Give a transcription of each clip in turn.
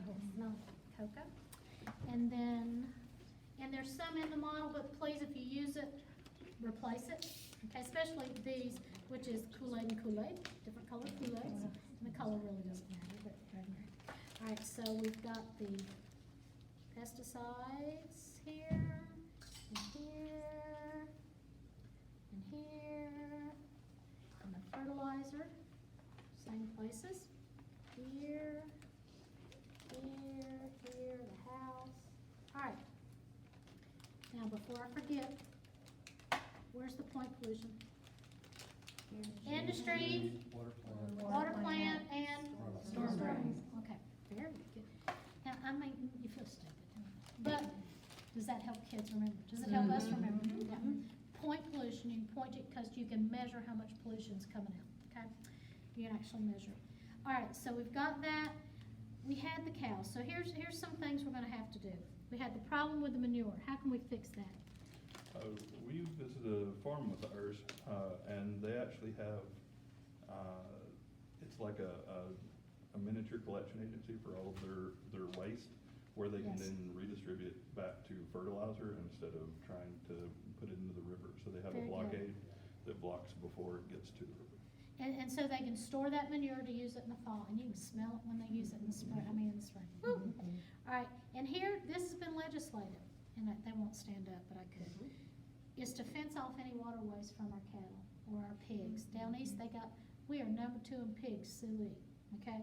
It smells like cocoa. And then, and there's some in the model, but please, if you use it, replace it. Okay, especially these, which is Kool-Aid and Kool-Aid, different color Kool-Aids. And the color really doesn't matter, but right here. All right, so we've got the pesticides here, and here, and here, and the fertilizer, same places. Here, the house. All right. Now, before I forget, where's the point pollution? Industry, water plant, and storm drains. Okay, very good. Now, I mean, you feel stupid, but does that help kids remember? Does it help us remember? Yeah. Point pollution, you can point it because you can measure how much pollution is coming out, okay? You can actually measure it. All right, so we've got that. We had the cows. So here's some things we're gonna have to do. We had the problem with the manure. How can we fix that? We visited a farm with ours, and they actually have, it's like a miniature collection agency for all of their waste, where they can Yes. then redistribute back to fertilizer instead of trying to put it into the river. So they have Very a good. blockade that blocks before it gets to the river. And so they can store that manure to use it in the fall, and you can smell it when they use it in the spring, in the spring. Woo. All right, and here, this has been legislated, and they won't stand up, but I could, is to fence off any waterways from our cattle or our pigs. Down east, we are number 2 in pigs, Sioux, okay?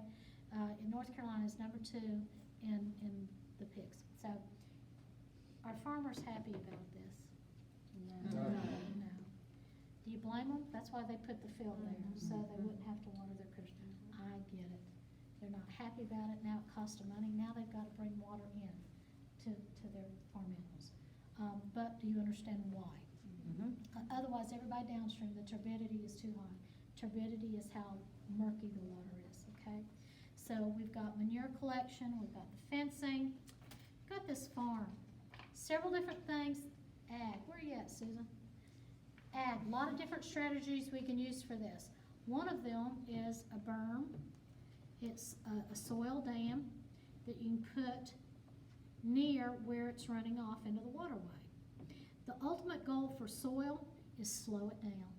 In North Carolina is number 2 in the pigs. So, are farmers happy about this? No. No. Do you blame them? That's why they put the field there, so they wouldn't have to water their critters. I get it. They're not happy about it. Now it costs them money. Now they've got to bring water in to their farm animals. But do you understand why? Otherwise, everybody downstream, the turbidity is too high. Turbidity is how murky the water is, okay? So we've got manure collection, we've got the fencing, we've got this farm. Several different things. Ag, where are you at, Susan? Ag, a lot of different strategies we can use for this. One of them is a berm. It's a soil dam that you can put near where it's running off into the waterway. The ultimate goal for soil is slow it down.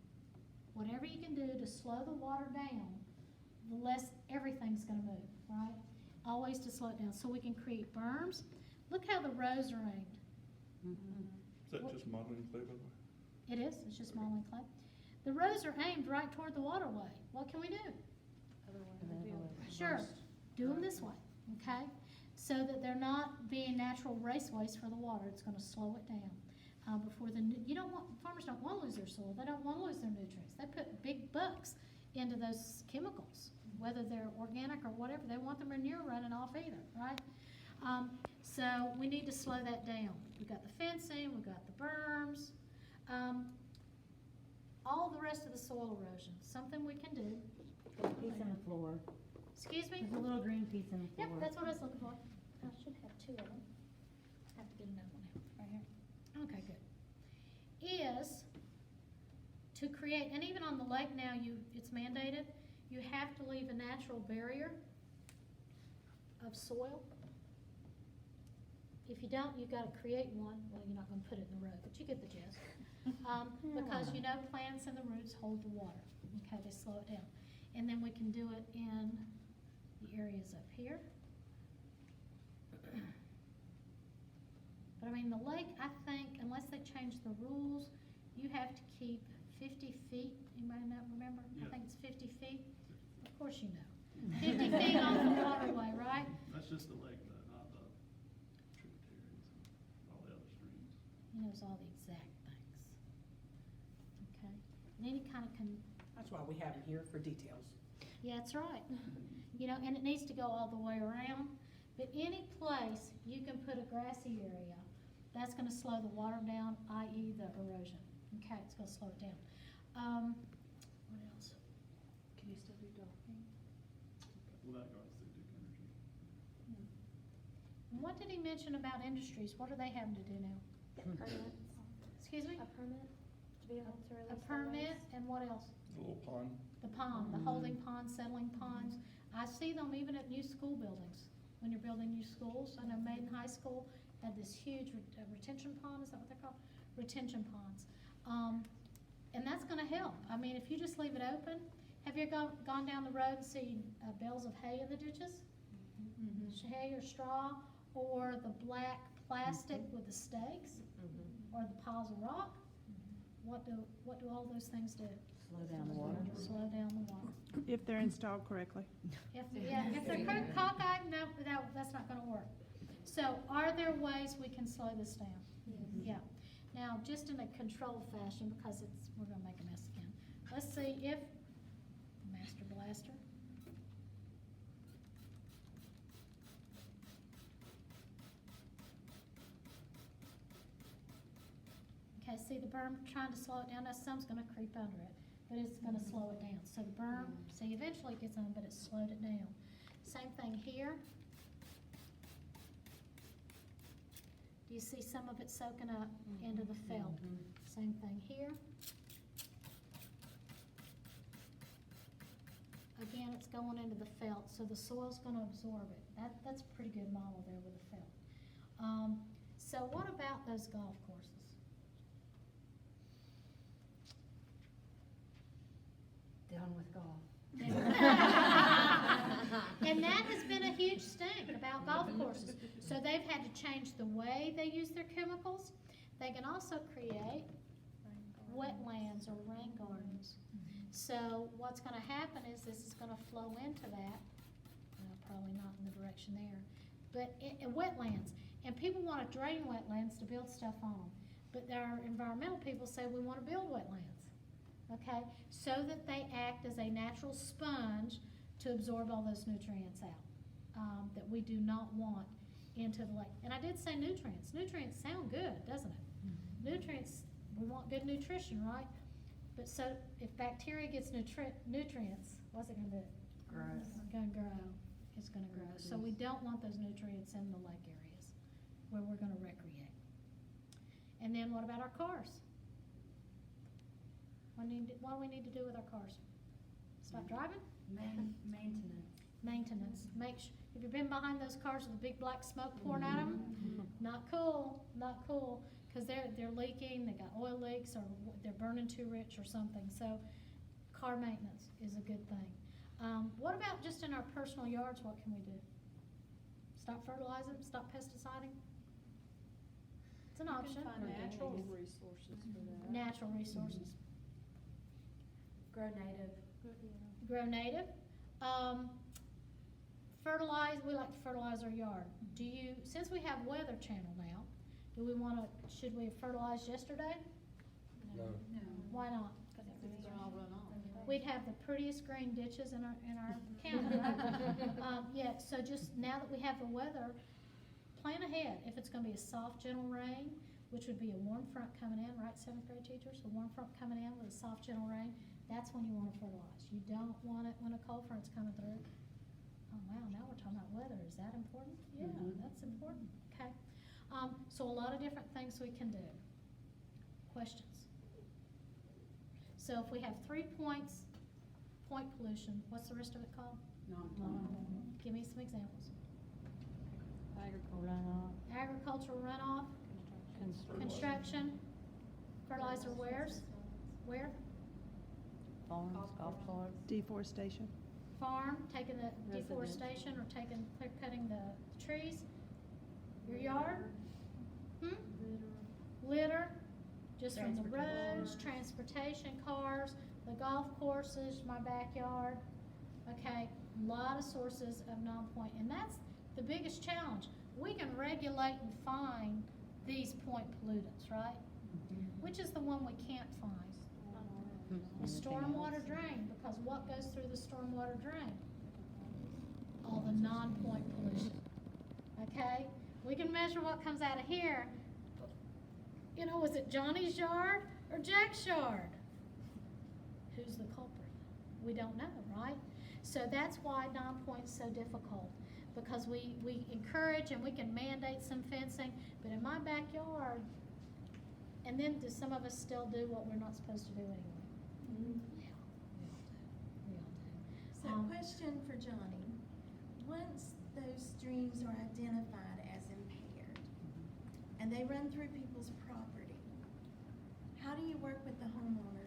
Whatever you can do to slow the water down, the less everything's gonna move, right? Always to slow it down, so we can create berms. Look how the rows are aimed. Is that just modeling clay, by the way? It is, it's just modeling clay. The rows are aimed right toward the waterway. What can we do? Sure, do them this way, okay? So that they're not being natural raceways for the water. It's gonna slow it down. Before farmers don't wanna lose their soil. They don't wanna lose their nutrients. They put big bucks into those chemicals, whether they're organic or whatever. They want the manure running off either, right? So we need to slow that down. We've got the fencing, we've got the berms, all the rest of the soil erosion, something we can do. Piece on the floor. Excuse me? There's a little green piece on the floor. Yep, that's what I was looking for. I should have 2 of them. I have to get another one out, right here. Okay, good. Is to create, and even on the lake now, it's mandated, you have to leave a natural barrier of soil. If you don't, you've got to create one. Well, you're not going to put it in the road, but you get the gist. Because plants and the roots hold the water. Okay, they slow it down. And then we can do it in the areas up here. But I mean, the lake, I think, unless they change the rules, you have to keep 50 feet. Anybody remember? Yeah. I think it's 50 feet. Of course you know. 50 feet off the waterway, right? That's just the lake, though, not the tributaries and all the other streams. He knows all the exact things. Okay? And any kind of That's why we have it here for details. yeah, that's right. And it needs to go all the way around. But any place you can put a grassy area, that's gonna slow the water down, i.e. the erosion. Okay, it's gonna slow it down. What else? Can you still do docking? Well, that goes through Duke Energy. And what did he mention about industries? What are they having to do now? Permits, Excuse me? a permit to be able to release A the permit, waste. and what else? The little pond. The pond, the holding pond, settling ponds. I see them even at new school buildings. when you're building new schools. I know Maiden High School had this huge retention pond, is that what they're called? Retention ponds. And that's gonna help. I mean, if you just leave it open, have you gone down the road and seen bales of hay in the ditches? Hay or straw, or the black plastic with the stakes, or the piles of rock? What do all those things do? Slow down the water. Slow down the water. If they're installed correctly. If they're cockeyed, no, that's not gonna work. So are there ways we can slow this down? Yeah. Now, just in a controlled fashion, because we're gonna make a mess again. Let's see if, Master Blaster. Okay, see the berm trying to slow it down, now some's gonna creep under it, but it's gonna slow it down. So the berm, see, eventually it gets on, but it slowed it down. Same thing here. Do you see some of it soaking up into the felt? Same thing here. Again, it's going into the felt, so the soil's gonna absorb it. That's a pretty good model there with the felt. So what about those golf courses? Done with golf. And that has been a huge stink about golf courses. So they've had to change the way they use their chemicals. They can also create wetlands or rain gardens. So what's gonna happen is this is gonna flow into that, probably not in the direction there, but in wetlands. And people wanna drain wetlands to build stuff on. But our environmental people say we wanna build wetlands, okay? So that they act as a natural sponge to absorb all those nutrients out, that we do not want into the lake. And I did say nutrients. Nutrients sound good, doesn't it? Nutrients, we want good nutrition, right? But so if bacteria gets nutrients, what's it gonna do? Grow. It's gonna grow. It's gonna grow. So we don't want those nutrients in the lake areas where we're gonna recreate. And then what about our cars? What do we need to do with our cars? Stop driving? Maintenance. Maintenance. Have you been behind those cars with the big black smoke pouring out of them? Not cool, not cool, because they're leaking, they got oil leaks, or they're burning too rich or something. So car maintenance is a good thing. What about just in our personal yards, what can we do? Stop fertilizing, stop pesticiding? It's an option. You can find natural resources for that. Natural resources. Grow native. Grow native. Fertilize, we like to fertilize our yard. Since we have Weather Channel now, should we have fertilized yesterday? No. Why not? Because they're all run off. We'd have the prettiest green ditches in our county, right? Yeah, so just now that we have the weather, plan ahead. If it's gonna be a soft, gentle rain, which would be a warm front coming in, right, 7th grade teachers? A warm front coming in with a soft, gentle rain, that's when you wanna fertilize. You don't want it when a cold front's coming through. Oh wow, now we're talking about weather. Is that important? Yeah, that's important, okay. So a lot of different things we can do. Questions? So if we have 3 points, point pollution, what's the rest of it called? Give me some examples. Agricultural runoff, construction, fertilizer where? Farms, golf carts. Deforestation. Farm, taking the deforestation or cutting the trees. Your yard? Litter, just from the roads, transportation, cars, the golf courses, my backyard. Okay, a lot of sources of non-point, and that's the biggest challenge. We can regulate and fine these point pollutants, right? Which is the one we can't fine? The stormwater drain, because what goes through the stormwater drain? All the non-point pollution, okay? We can measure what comes out of here. You know, was it Johnny's yard or Jack's yard? Who's the culprit? We don't know, right? So that's why non-point's so difficult, because we encourage and we can mandate some fencing, but in my backyard, and then do some of us still do what we're not supposed to do anyway? Yeah, we all do. So question for Johnny. Once those streams buildings are identified as impaired, and they run through people's property, how do you work with the homeowners